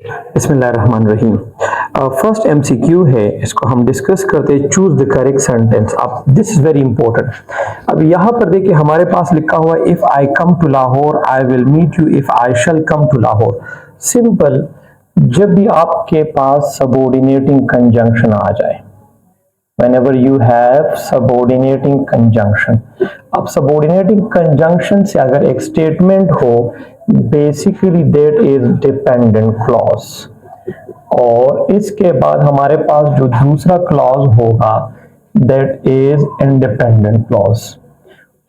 बिस्मिल्लाहिर्रहमानिर्रहीम। First MCQ है, इसको हम डिस्कस करते हैं। Choose the correct sentence. अब दिस इज वेरी इंपॉर्टेंट। अब यहाँ पर देखिए हमारे पास लिखा हुआ है, if I come to Lahore I will meet you if I shall come to Lahore. Simple. जब भी आपके पास सबऑर्डिनेटिंग कंजंक्शन आ जाए, whenever you have subordinating conjunction, अब subordinating conjunction से अगर एक स्टेटमेंट हो, basically that is dependent clause, और इसके बाद हमारे पास जो दूसरा क्लॉज होगा दैट इज इंडिपेंडेंट क्लॉज,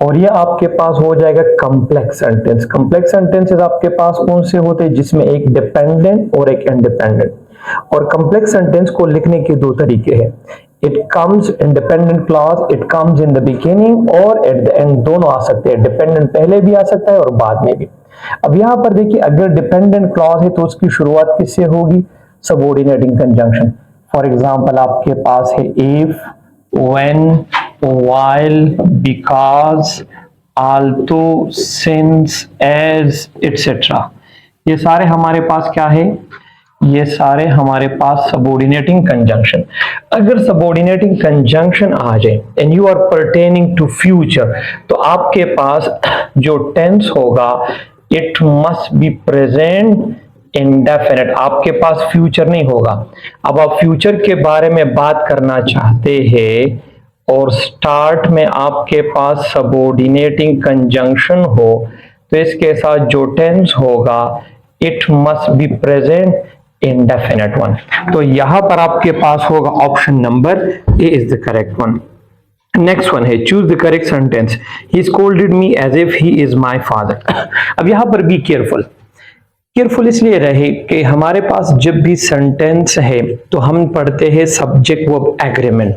और ये आपके पास हो जाएगा कॉम्प्लेक्स सेंटेंस। कॉम्प्लेक्स सेंटेंसेस आपके पास कौन से होते हैं? जिसमें एक डिपेंडेंट और एक इंडिपेंडेंट। और कॉम्प्लेक्स सेंटेंस को लिखने के दो तरीके हैं। It comes independent clause, it comes in the beginning और एट द एंड, दोनों आ सकते हैं। डिपेंडेंट पहले भी आ सकता है और बाद में भी। अब यहां पर देखिए, अगर डिपेंडेंट क्लॉज है तो उसकी शुरुआत किससे होगी? Subordinating conjunction. फॉर एग्जांपल आपके पास है if, when, while, because, although, since, as, etc. ये सारे हमारे पास क्या है? ये सारे हमारे पास सबऑर्डिनेटिंग कंजंक्शन। अगर सबऑर्डिनेटिंग कंजंक्शन आ जाए and you are pertaining to future, तो आपके पास जो टेंस होगा it must be present indefinite. आपके पास फ्यूचर नहीं होगा। अब आप फ्यूचर के बारे में बात करना चाहते हैं और स्टार्ट में आपके पास सबऑर्डिनेटिंग कंजंक्शन हो, तो इसके साथ जो टेंस होगा it must be present indefinite one. तो यहां पर आपके पास होगा option number A is the correct one. Next one है, choose the correct sentence. He scolded me as if he is my father. अब यहां पर बी केयरफुल। केयरफुल इसलिए रहे कि हमारे पास जब भी सेंटेंस है तो हम पढ़ते हैं सब्जेक्ट वर्ब एग्रीमेंट,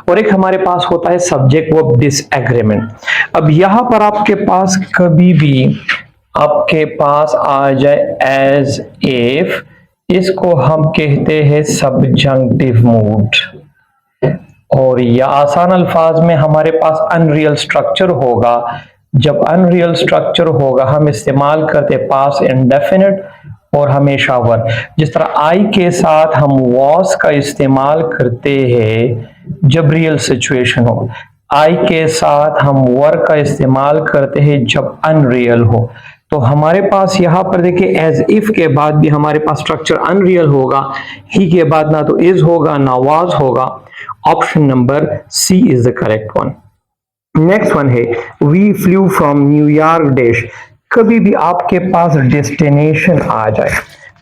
और एक हमारे पास होता है सब्जेक्ट वर्ब डिसएग्रीमेंट। अब यहां पर आपके पास कभी भी आपके पास आ जाए एज इफ, इसको हम कहते हैं सबजंक्टिव मूड, और या आसान अल्फाज में हमारे पास अनरियल स्ट्रक्चर होगा। जब अनरियल स्ट्रक्चर होगा हम इस्तेमाल करते पास इंडेफिनिट और हमेशा वर। जिस तरह आई के साथ हम वॉस का इस्तेमाल करते हैं जब रियल सिचुएशन हो, आई के साथ हम वर का इस्तेमाल करते हैं जब अनरियल हो। तो हमारे पास यहाँ पर देखिए एज इफ के बाद भी हमारे पास स्ट्रक्चर अनरियल होगा, ही के बाद ना तो इज होगा ना वाज होगा। Option number C is the correct one. Next one है, we flew from New York dash. कभी भी आपके पास डेस्टिनेशन आ जाए,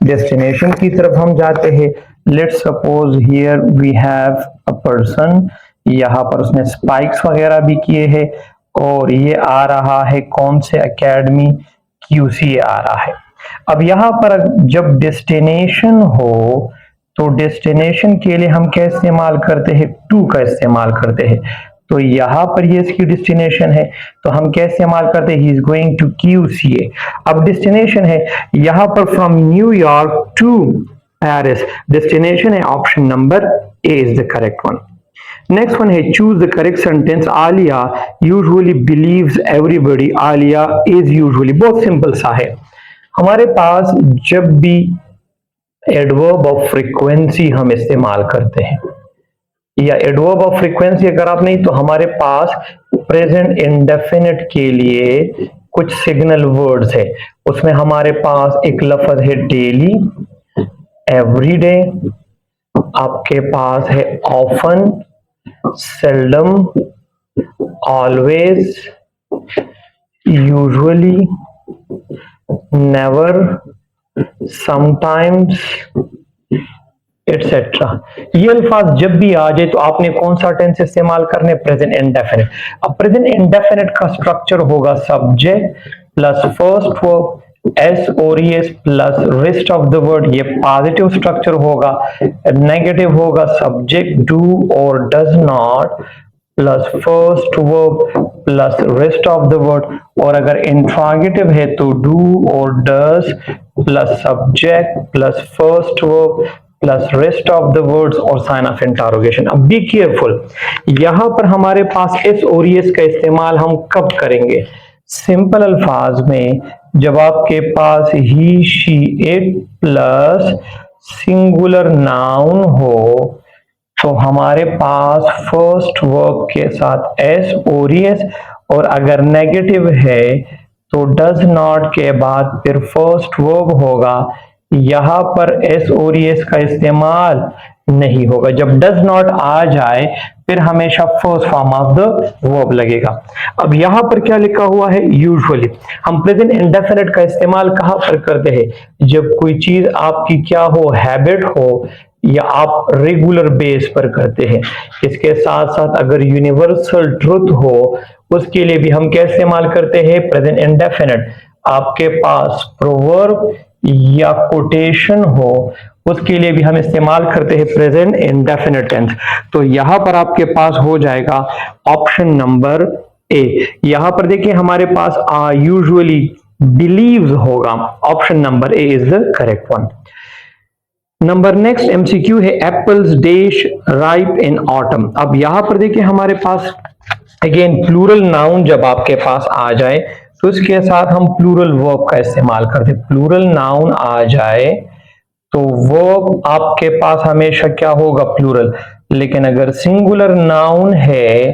डेस्टिनेशन की तरफ हम जाते हैं। Let's suppose here we have a person, यहाँ पर उसने स्पाइक्स वगैरह भी किए हैं, और ये आ रहा है कौन से एकेडमी? QC आ रहा है। अब यहाँ पर जब डेस्टिनेशन हो तो डेस्टिनेशन के लिए हम क्या इस्तेमाल करते हैं? टू का इस्तेमाल करते हैं। तो यहाँ पर ये इसकी डेस्टिनेशन है, तो हम क्या इस्तेमाल करते हैं? He is going to QCA। अब डेस्टिनेशन है यहाँ पर from New York to Paris, destination है। Option number A is the correct one. Next one है, choose the correct sentence. Alia usually believes everybody, Alia is usually. बहुत सिंपल सा है। हमारे पास जब भी एडवर्ब ऑफ फ्रीक्वेंसी हम इस्तेमाल करते हैं, या एडवर्ब ऑफ फ्रीक्वेंसी अगर आप नहीं, तो हमारे पास प्रेजेंट इंडेफिनिट के लिए कुछ सिग्नल वर्ड्स है। उसमें हमारे पास एक लफ्ज है डेली, एवरीडे, आपके पास है often, seldom, always, usually, never, sometimes, etc. ये अल्फाज जब भी आ जाए तो आपने कौन सा टेंस इस्तेमाल करने? Present indefinite. अब प्रेजेंट इंडेफिनिट का स्ट्रक्चर होगा subject plus first verb S और S plus rest of the word. ये पॉजिटिव स्ट्रक्चर होगा। नेगेटिव होगा सब्जेक्ट डू और does not plus first verb plus rest of the word. और अगर इंट्रोगेटिव है तो डू और does plus subject plus first verb plus rest of the words और साइन ऑफ इंटरोगेशन। अब बी केयरफुल, यहां पर हमारे पास एस और एस का इस्तेमाल हम कब करेंगे? सिंपल अल्फाज में जब आपके पास he, she, it plus singular noun हो तो हमारे पास फर्स्ट वर्ब के साथ एस और एस, और अगर नेगेटिव है तो डज नॉट के बाद फिर फर्स्ट वर्ब होगा। यहां पर एस और एस का इस्तेमाल नहीं होगा। जब डज नॉट आ जाए फिर हमेशा first form of the verb लगेगा। अब यहां पर क्या लिखा हुआ है, यूजुअली हम प्रेजेंट इंडेफिनिट का इस्तेमाल कहां पर करते हैं, जब कोई चीज आपकी क्या हो, हैबिट हो या आप रेगुलर बेस पर करते हैं। इसके साथ साथ अगर यूनिवर्सल ट्रुथ हो उसके लिए भी हम क्या इस्तेमाल करते हैं, प्रेजेंट इंडेफिनिट। आपके पास प्रोवर्ब या कोटेशन हो उसके लिए भी हम इस्तेमाल करते हैं प्रेजेंट इंडेफिनिट टेंस। तो यहां पर आपके पास हो जाएगा ऑप्शन नंबर ए। यहां पर देखिए हमारे पास यूजुअली बिलीव्स होगा, option number A is the correct one. Number next MCQ है apples dash ripe in autumn. अब यहां पर देखिए हमारे पास अगेन प्लूरल नाउन जब आपके पास आ जाए तो इसके साथ हम प्लूरल वर्ब का इस्तेमाल करते हैं। प्लूरल नाउन आ जाए तो वर्ब आपके पास हमेशा क्या होगा, प्लूरल। लेकिन अगर सिंगुलर नाउन है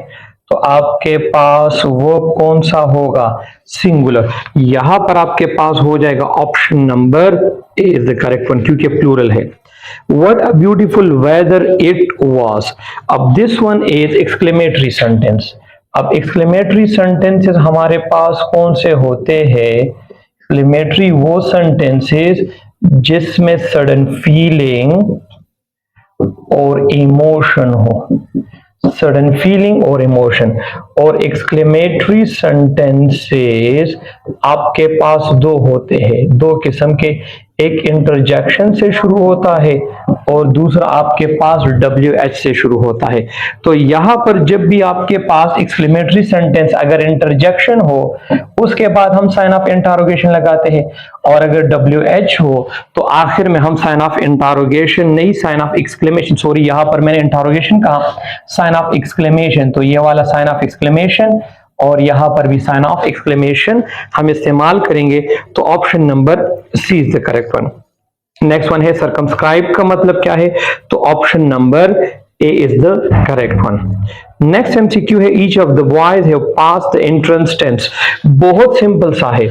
तो आपके पास वर्ब कौन सा होगा, सिंगुलर। यहां पर आपके पास हो जाएगा option number A is the correct one क्योंकि प्लूरल है। What a beautiful weather it was. अब this one is exclamatory sentence. अब exclamatory sentences हमारे पास कौन से होते हैं, exclamatory वो sentences जिसमें सडन फीलिंग और इमोशन हो, सडन फीलिंग और इमोशन। और एक्सक्लेमेटरी सेंटेंसेस आपके पास दो होते हैं, दो किस्म के, एक इंटरजेक्शन से शुरू होता है और दूसरा आपके पास WH से शुरू होता है। तो यहां पर जब भी आपके पास एक्सक्लेमेटरी सेंटेंस अगर इंटरजेक्शन हो उसके बाद हम साइन ऑफ इंटरोगेशन लगाते हैं, और अगर WH हो तो आखिर में हम साइन ऑफ इंटरोगेशन नहीं, साइन ऑफ एक्सक्लेमेशन, सॉरी यहां पर मैंने इंटरोगेशन कहा, साइन ऑफ एक्सक्लेमेशन। तो ये वाला साइन ऑफ एक्सक्लेमेशन और यहां पर भी साइन ऑफ एक्सक्लेमेशन हम इस्तेमाल करेंगे। तो option number C is the correct one. Next one है सर्कमस्क्राइब का मतलब क्या है, तो option number A is the correct one. Next MCQ है each of the boys have passed the entrance test. बहुत सिंपल सा है,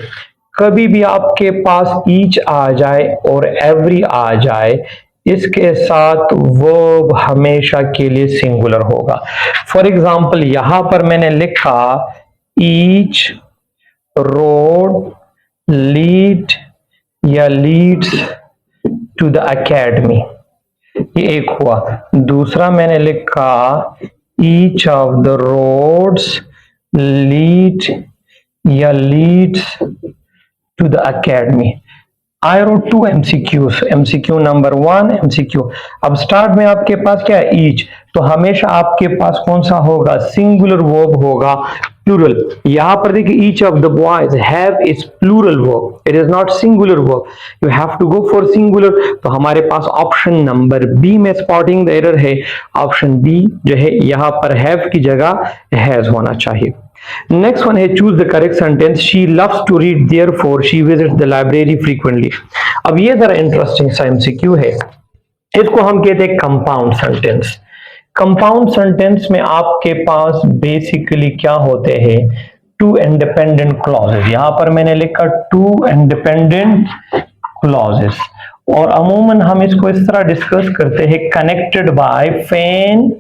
कभी भी आपके पास ईच आ जाए और एवरी आ जाए इसके साथ वर्ब हमेशा के लिए सिंगुलर होगा। फॉर एग्जाम्पल यहां पर मैंने लिखा ईच रोड लीड या लीड्स टू द एकेडमी, ये एक हुआ। दूसरा मैंने लिखा each of the roads lead या leads to the academy. I wrote two MCQs, MCQ number 1 MCQ. अब स्टार्ट में आपके पास क्या है, ईच, तो हमेशा आपके पास कौन सा होगा, सिंगुलर वर्ब होगा, प्लूरल। यहां पर देखिए each of the boys have is plural verb, it is not singular verb, you have to go for singular. तो हमारे पास ऑप्शन नंबर बी में स्पॉटिंग द एरर है, ऑप्शन बी जो है यहां पर हैव की जगह हैज होना चाहिए। नेक्स्ट वन है choose the correct sentence, she loves to read therefore she visits the library frequently. अब ये जरा इंटरेस्टिंग सा एमसीक्यू है, इसको हम कहते हैं कंपाउंड सेंटेंस। कंपाउंड सेंटेंस में आपके पास बेसिकली क्या होते हैं, टू इंडिपेंडेंट क्लॉजेस। यहां पर मैंने लिखा टू इंडिपेंडेंट क्लॉजेस, और अमूमन हम इसको इस तरह डिस्कस करते हैं कनेक्टेड बाय फैन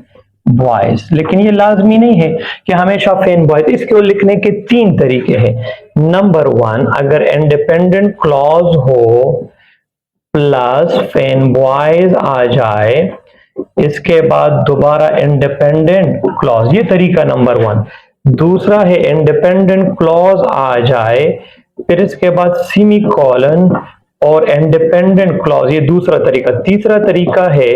बॉयज, लेकिन ये लाजमी नहीं है कि हमेशा फैन बॉयज। इसको लिखने के 3 तरीके हैं। नंबर 1, अगर इंडिपेंडेंट क्लॉज हो प्लस फैन बॉयज आ जाए, इसके बाद दोबारा इंडिपेंडेंट क्लॉज, ये तरीका नंबर 1। दूसरा है इंडिपेंडेंट क्लॉज आ जाए फिर इसके बाद सेमीकोलन और इंडिपेंडेंट क्लॉज, ये दूसरा तरीका। तीसरा तरीका है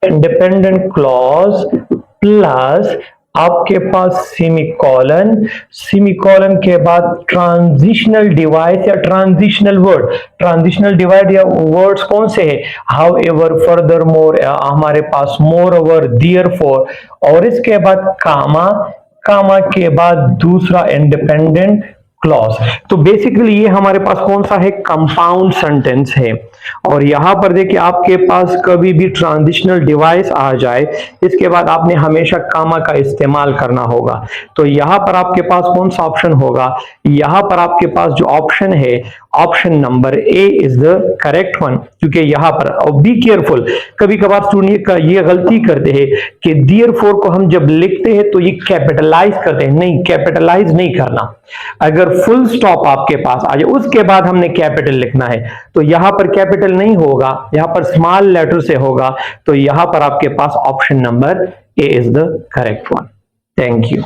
इंडिपेंडेंट क्लॉज प्लस आपके पास सेमीकोलन, सेमीकोलन के बाद ट्रांजिशनल डिवाइस या ट्रांजिशनल वर्ड। ट्रांजिशनल डिवाइड या वर्ड्स कौन से हैं, हाउ एवर, फर्दर मोर, हमारे पास मोर ओवर, देयरफॉर, और इसके बाद कामा, कामा के बाद दूसरा इंडिपेंडेंट क्लॉज। तो बेसिकली ये हमारे पास कौन सा है, कंपाउंड सेंटेंस है। और यहां पर देखिए आपके पास कभी भी ट्रांजिशनल डिवाइस आ जाए, इसके बाद आपने हमेशा कामा का इस्तेमाल करना होगा। तो यहां पर आपके पास कौन सा ऑप्शन होगा, यहां पर आपके पास जो ऑप्शन है, option number A is the correct one. क्योंकि यहां पर, और बी केयरफुल, कभी कभार स्टूडेंट ये गलती करते हैं कि देयरफॉर को हम जब लिखते हैं तो ये कैपिटलाइज करते हैं, नहीं, कैपिटलाइज नहीं करना। अगर फुल स्टॉप आपके पास आ जाए उसके बाद हमने कैपिटल लिखना है, तो यहां पर कैपिटल नहीं होगा, यहां पर स्मॉल लेटर से होगा। तो यहां पर आपके पास option number A is the correct one. Thank you.